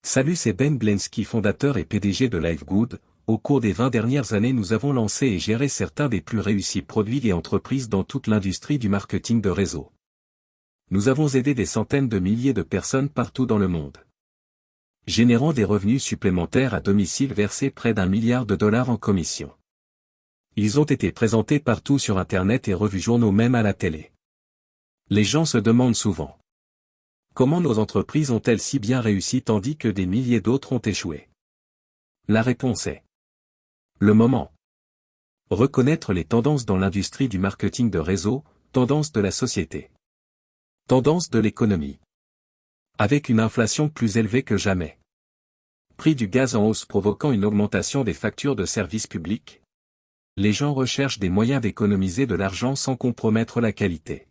Salut, c'est Ben Blensky, fondateur et PDG de LifeGood. Au cours des 20 dernières années, nous avons lancé et géré certains des plus réussis produits et entreprises dans toute l'industrie du marketing de réseau. Nous avons aidé des centaines de milliers de personnes partout dans le monde, générant des revenus supplémentaires à domicile versés près d'1 milliard de dollars en commission. Ils ont été présentés partout sur Internet et revus journaux, même à la télé. Les gens se demandent souvent: comment nos entreprises ont-elles si bien réussi tandis que des milliers d'autres ont échoué? La réponse est le moment. Reconnaître les tendances dans l'industrie du marketing de réseau, tendances de la société, tendances de l'économie. Avec une inflation plus élevée que jamais, prix du gaz en hausse provoquant une augmentation des factures de services publics, les gens recherchent des moyens d'économiser de l'argent sans compromettre la qualité.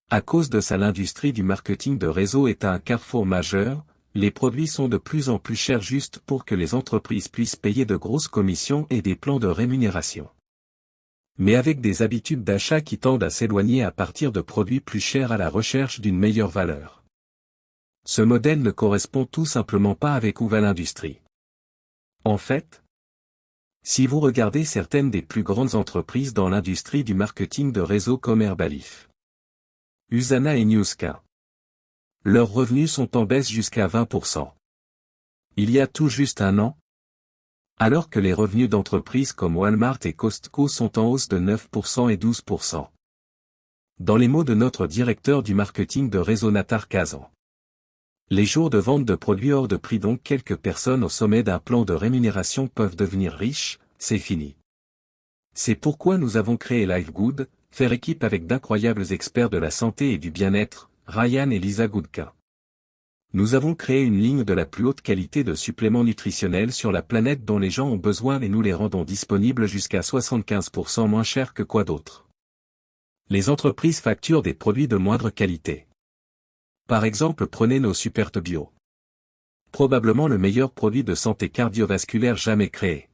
À cause de ça, l'industrie du marketing de réseau est à un carrefour majeur. Les produits sont de plus en plus chers juste pour que les entreprises puissent payer de grosses commissions et des plans de rémunération. Mais avec des habitudes d'achat qui tendent à s'éloigner à partir de produits plus chers à la recherche d'une meilleure valeur. Ce modèle ne correspond tout simplement pas avec où va l'industrie. En fait, si vous regardez certaines des plus grandes entreprises dans l'industrie du marketing de réseau comme Herbalife, Usana et Newska, leurs revenus sont en baisse jusqu'à 20%. Il y a tout juste un an, alors que les revenus d'entreprises comme Walmart et Costco sont en hausse de 9% et 12%. Dans les mots de notre directeur du marketing de réseau Natar Kazan, les jours de vente de produits hors de prix, donc quelques personnes au sommet d'un plan de rémunération peuvent devenir riches, c'est fini. C'est pourquoi nous avons créé LifeGood, faire équipe avec d'incroyables experts de la santé et du bien-être, Ryan et Lisa Goodka. Nous avons créé une ligne de la plus haute qualité de suppléments nutritionnels sur la planète dont les gens ont besoin et nous les rendons disponibles jusqu'à 75% moins cher que quoi d'autre. Les entreprises facturent des produits de moindre qualité. Par exemple, prenez nos Superte Bio. Probablement le meilleur produit de santé cardiovasculaire jamais créé.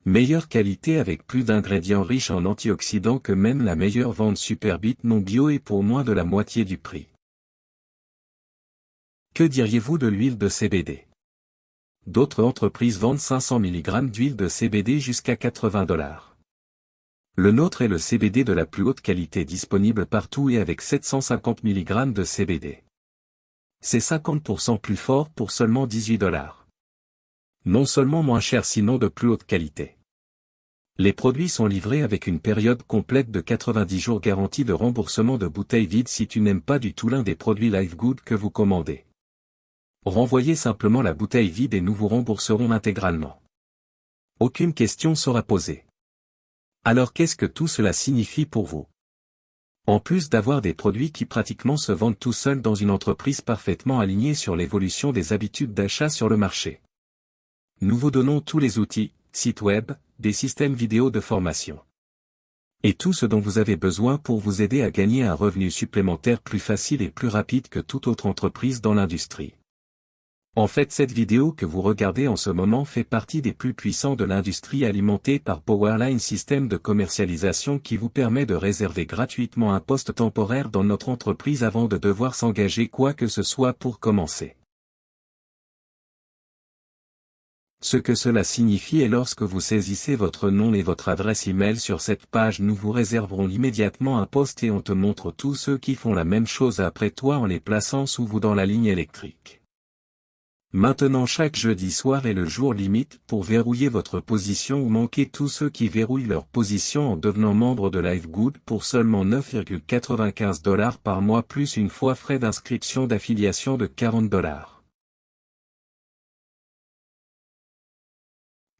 Meilleure qualité avec plus d'ingrédients riches en antioxydants que même la meilleure vente Superbit non bio et pour moins de la moitié du prix. Que diriez-vous de l'huile de CBD? D'autres entreprises vendent 500 mg d'huile de CBD jusqu'à 80 $. Le nôtre est le CBD de la plus haute qualité disponible partout et avec 750 mg de CBD. C'est 50% plus fort pour seulement 18 $. Non seulement moins cher sinon de plus haute qualité. Les produits sont livrés avec une période complète de 90 jours garantie de remboursement de bouteilles vides si tu n'aimes pas du tout l'un des produits LifeGood que vous commandez. Renvoyez simplement la bouteille vide et nous vous rembourserons intégralement. Aucune question sera posée. Alors qu'est-ce que tout cela signifie pour vous? En plus d'avoir des produits qui pratiquement se vendent tout seuls dans une entreprise parfaitement alignée sur l'évolution des habitudes d'achat sur le marché, nous vous donnons tous les outils, sites web, des systèmes vidéo de formation. Et tout ce dont vous avez besoin pour vous aider à gagner un revenu supplémentaire plus facile et plus rapide que toute autre entreprise dans l'industrie. En fait, cette vidéo que vous regardez en ce moment fait partie des plus puissants de l'industrie, alimentée par Powerline, système de commercialisation qui vous permet de réserver gratuitement un poste temporaire dans notre entreprise avant de devoir s'engager quoi que ce soit pour commencer. Ce que cela signifie est lorsque vous saisissez votre nom et votre adresse email sur cette page, nous vous réserverons immédiatement un poste et on te montre tous ceux qui font la même chose après toi en les plaçant sous vous dans la ligne électrique. Maintenant, chaque jeudi soir est le jour limite pour verrouiller votre position ou manquer tous ceux qui verrouillent leur position en devenant membre de LifeGood pour seulement 9,95 $ par mois plus une fois frais d'inscription d'affiliation de 40 $.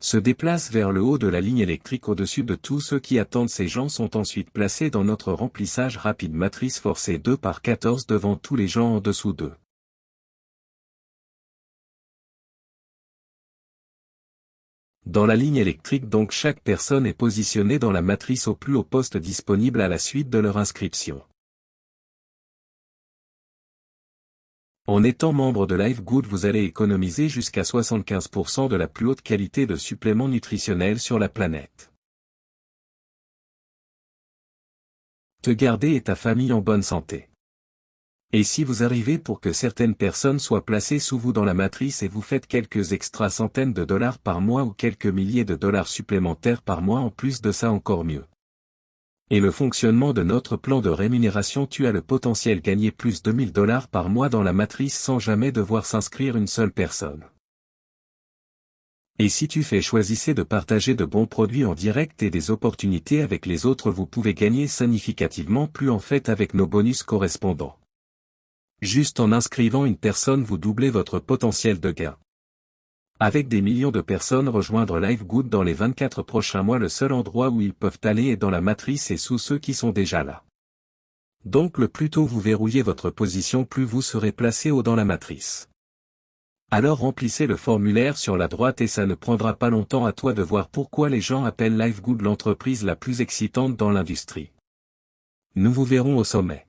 Se déplace vers le haut de la ligne électrique au-dessus de tous ceux qui attendent. Ces gens sont ensuite placés dans notre remplissage rapide matrice forcée 2x14 devant tous les gens en dessous d'eux. Dans la ligne électrique donc, chaque personne est positionnée dans la matrice au plus haut poste disponible à la suite de leur inscription. En étant membre de LifeGood, vous allez économiser jusqu'à 75% de la plus haute qualité de suppléments nutritionnels sur la planète. Te garder et ta famille en bonne santé. Et si vous arrivez pour que certaines personnes soient placées sous vous dans la matrice et vous faites quelques extra centaines de dollars par mois ou quelques milliers de dollars supplémentaires par mois en plus de ça encore mieux. Et le fonctionnement de notre plan de rémunération, tu as le potentiel gagner plus de 1000 dollars par mois dans la matrice sans jamais devoir s'inscrire une seule personne. Et si tu choisissez de partager de bons produits en direct et des opportunités avec les autres, vous pouvez gagner significativement plus en fait avec nos bonus correspondants. Juste en inscrivant une personne, vous doublez votre potentiel de gain. Avec des millions de personnes rejoindre LiveGood dans les 24 prochains mois, le seul endroit où ils peuvent aller est dans la matrice et sous ceux qui sont déjà là. Donc le plus tôt vous verrouillez votre position, plus vous serez placé haut dans la matrice. Alors remplissez le formulaire sur la droite et ça ne prendra pas longtemps. À toi de voir pourquoi les gens appellent LiveGood l'entreprise la plus excitante dans l'industrie. Nous vous verrons au sommet.